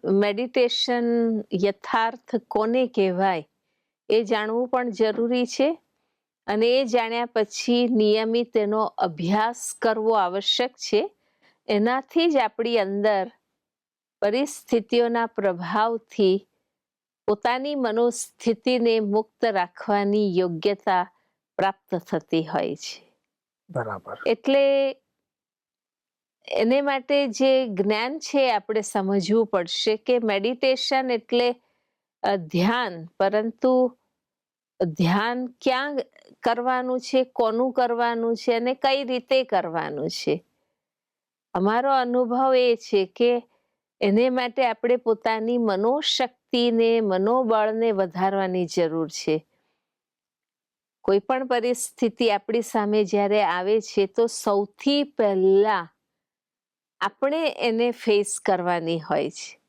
Meditation યથાર્થ કોને કહેવાય એ જાણવું પણ જરૂરી છે અને એ જાણ્યા પછી નિયમિત એનો અભ્યાસ કરવો આવશ્યક છે. એનાથી જ આપણી અંદર પરિસ્થિતિઓના પ્રભાવથી પોતાની મનોસ્થિતિને મુક્ત રાખવાની યોગ્યતા પ્રાપ્ત થતી હોય છે. બરાબર. એટલે એને માટે જે જ્ઞાન છે આપણે સમજવું પડશે કે મેડિટેશન એટલે ધ્યાન, પરંતુ ધ્યાન ક્યાં કરવાનું છે, કોનું કરવાનું છે અને કઈ રીતે કરવાનું છે. અમારો અનુભવ એ છે કે એને માટે આપણે પોતાની મનોશક્તિને, મનોબળને વધારવાની જરૂર છે. કોઈ પણ પરિસ્થિતિ આપણી સામે જ્યારે આવે છે તો સૌથી પહેલા આપણે એને ફેસ કરવાની હોય છે.